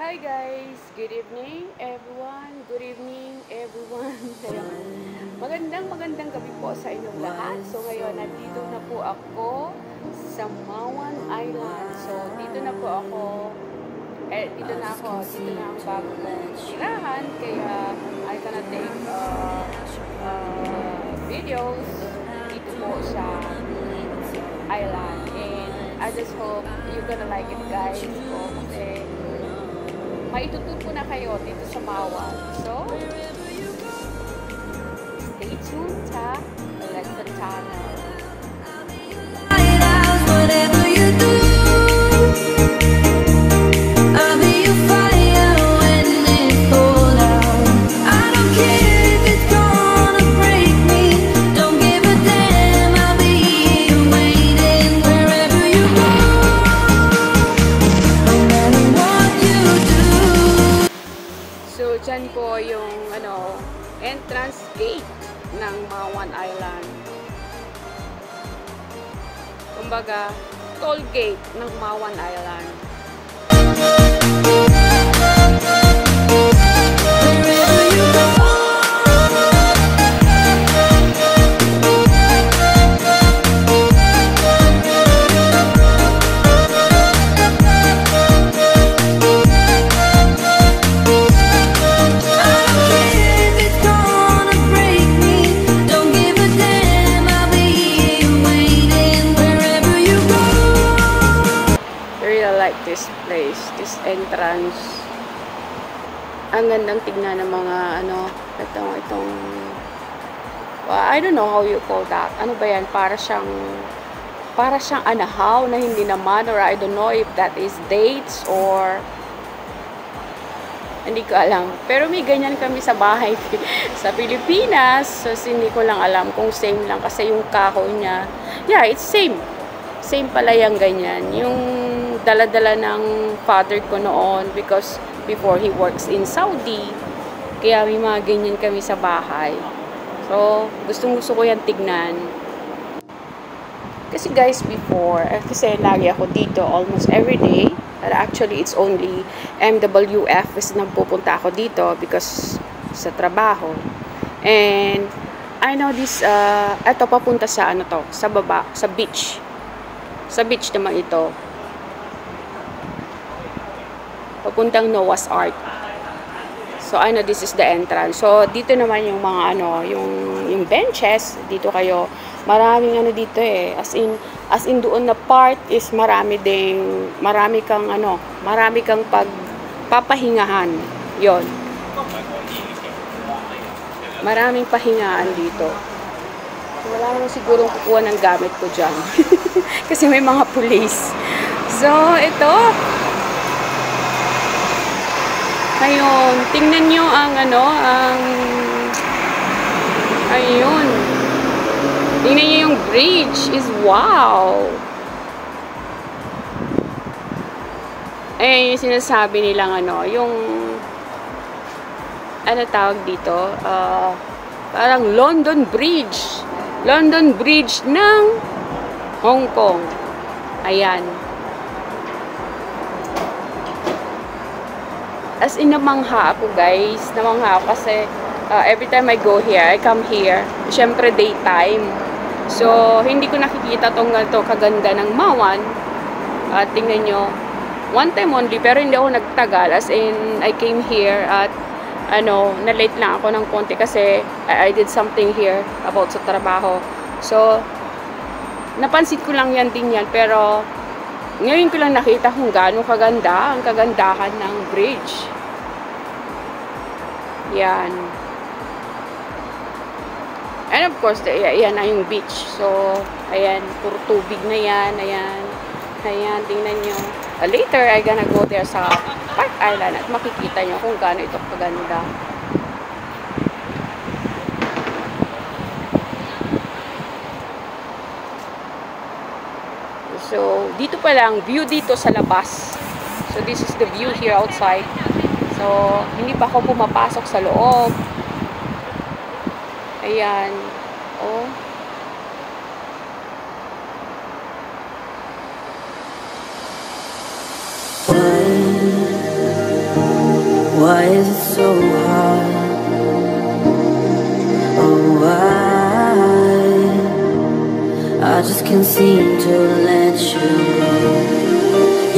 Hi guys! Good evening everyone! Good evening everyone! Magandang gabi po sa inyong lahat. So ngayon, nandito na po ako sa Mawan Island. So dito na ako bago kong tirahan. Kaya I gonna take videos dito po sa island. And I just hope you're gonna like it guys. So kasi maitutun ko na kayo dito sa Mawan. So, stay tuned sa Alexa Channel. Whatever you do, I'll be your fire when it's cold out. I don't care if it's gonna break me. Don't give a damn. I'll be here waiting wherever you go. No matter what you do. So, dyan po yung entrance gate ng Mawan Island. Kumbaga, toll gate ng Mawan Island. Wherever you go. This place, this entrance. Ang gandang tignan ng mga itong I don't know how you call that. Ano ba yan? Para siyang anahaw na hindi naman, or I don't know if that is dates or hindi ko alam. Pero may ganyan kami sa bahay sa Pilipinas. So hindi ko lang alam kung same lang kasi yung kahoy niya. Yeah, it's same. Same pala yung ganyan. Yung dala-dala ng father ko noon because before he works in Saudi. Kaya may mga ganyan kami sa bahay. So, gustong-gusto ko yan tignan. Kasi guys, before, kasi lagi ako dito almost every day. Actually, it's only MWF kasi nagpupunta ako dito because sa trabaho. And, I know this, ito papunta sa sa baba, sa beach. Sa beach naman ito. Papuntang Noah's Ark. So, I know this is the entrance. So, dito naman yung mga yung benches. Dito kayo, maraming dito eh. As in doon na part is marami kang pagpapahingahan. Yon. Maraming pahingaan dito. Wala naman sigurong kukuha ng gamit ko dyan. Kasi may mga pulis. So, ito. Ayun. Tingnan nyo ayun. Tingnan nyo yung bridge. Is wow. Eh, yung sinasabi nilang yung tawag dito? Parang London Bridge. London Bridge ng Hong Kong. Ayan. As in, namangha ako guys. Namangha ako kasi every time I go here, I come here. Siyempre daytime. So, hindi ko nakikita tong kaganda ng Mawan. Tingnan nyo. One time only, pero hindi ako nagtagal. As in, I came here at na-late lang ako ng konti kasi I did something here about sa trabaho. So, napansin ko lang yan din yan. Pero, ngayon ko lang nakita kung gaano kaganda ang kagandahan ng bridge. Yan. And of course, yan na yung beach. So, ayan, puro tubig na yan. Ayan. Ayan, tingnan nyo. Later, I gonna go there sa Park Island at makikita nyo kung gaano ito kaganda. So, dito pa lang, view dito sa labas. So, this is the view here outside. So, hindi pa ako pumapasok sa loob. Ayan. Oh. Why is it so hard? Oh, I just can't seem to let you go.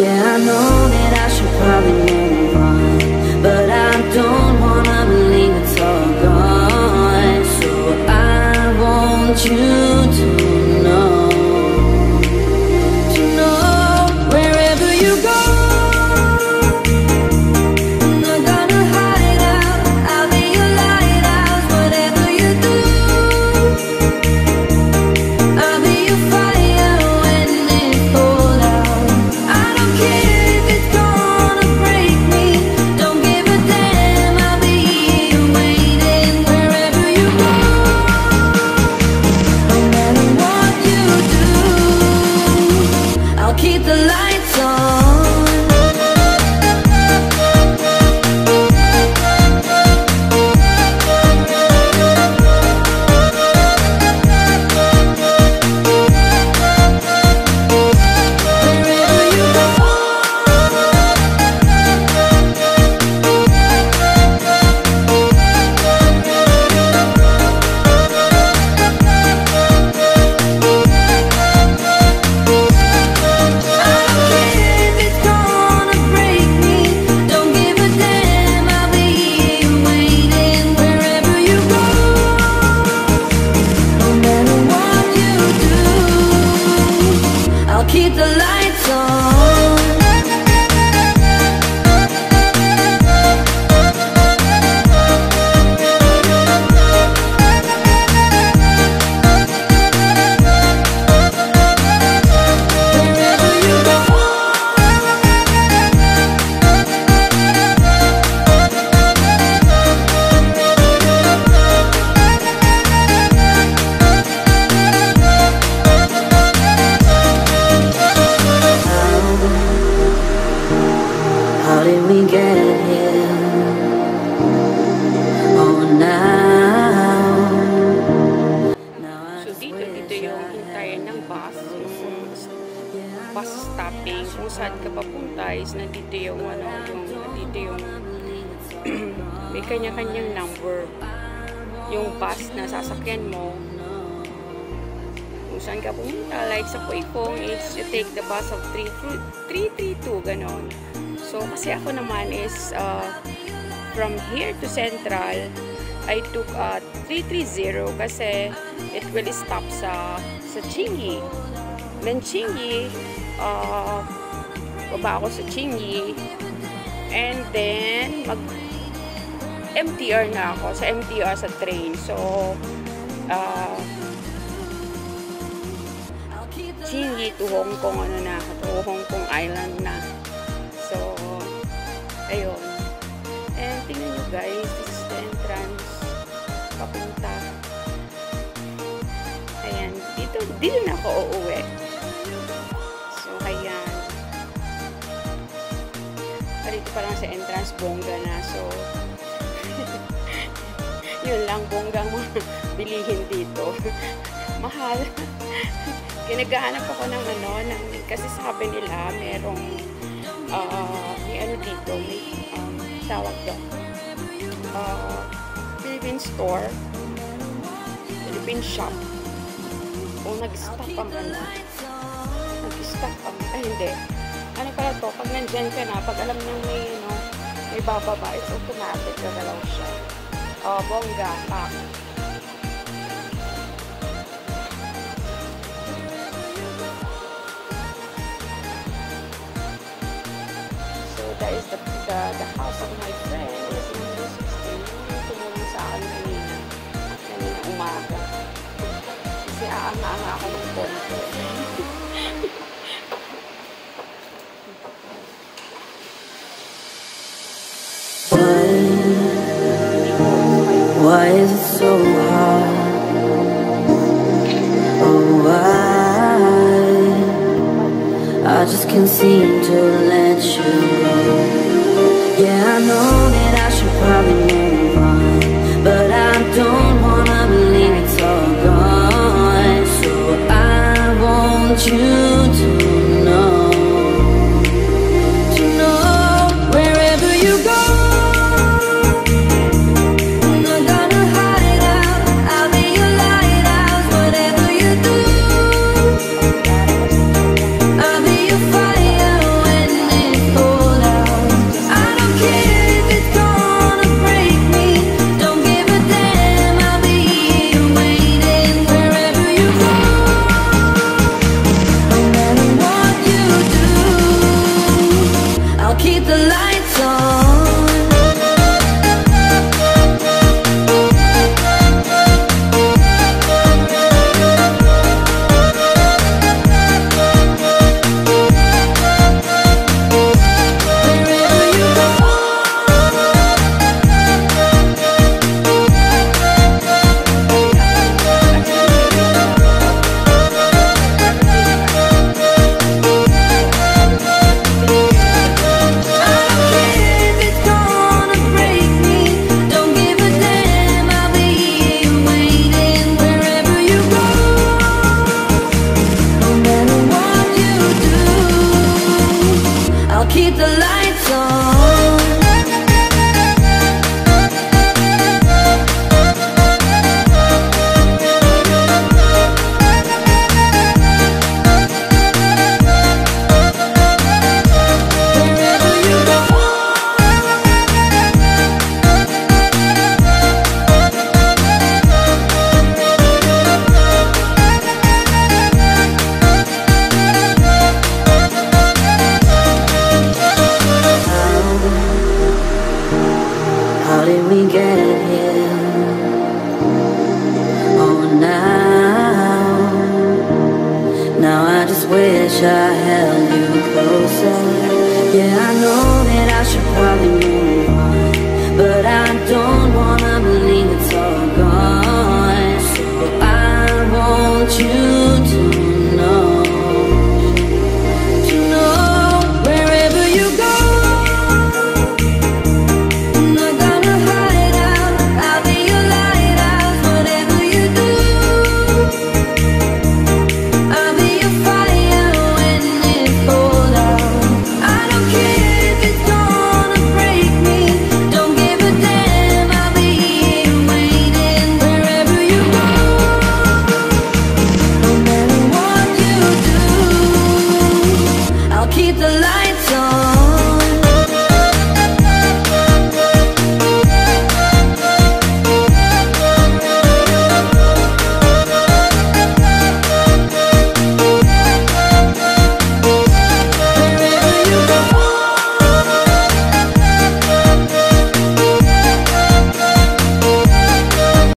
Yeah, I know that I should probably move on, but I don't wanna believe it's all gone. So I want you to know, wherever you go. Keep the lights on. Keep the lights on. Wherever you go. How did we get here? Oh, now So dito yung hintayan ng bus, yung bus stopping, kung saan ka papunta is nandito yung nandito yung may kanya-kanyang number. Yung bus na sasakyan mo, kung saan ka pumunta, like sa Puipong, it's you take the bus of 332, ganon. So, kasi ako naman is from here to Central, I took 330 kasi it will stop sa Chingy. Then Chingy, baba ako sa Chingy, and then mag-MTR na ako, sa MTR sa train. So, Chingy to Hong Kong, to Hong Kong Island na. So, ayun. And tingnan nyo guys, this is the entrance papunta. Ayan, dito na ako uuwi. So, ayan. Dito pa lang sa entrance, bongga na. So, yun lang, bonggang mga bilihin dito. Mahal. Kinagahanap ako ng kasi sabi nila, merong may dito, may tawag doon, Philippine store, Philippine shop. O nag-stop ang nag-stop ang, hindi. Ano pala to, pag nandyan ka na, pag alam nang may bababa, it's automatic na dalaw siya. Bongga, pak. That is the house of my friend is number 16. Tumulong sa akin kanina umaga. Kasi aanga-anga ako ng konti. Why is it so hard? Oh, I just can't seem to let you go. Yeah, I know that I should probably move on, but I don't wanna believe it's all gone. So I want you to know, wherever you go. keep the lights on. Keep the lights on. Wherever you go. How did we get here? Oh, now I just wish I held you closer. Yeah, I know that I should probably move on, but I don't wanna believe it's all gone. So I want you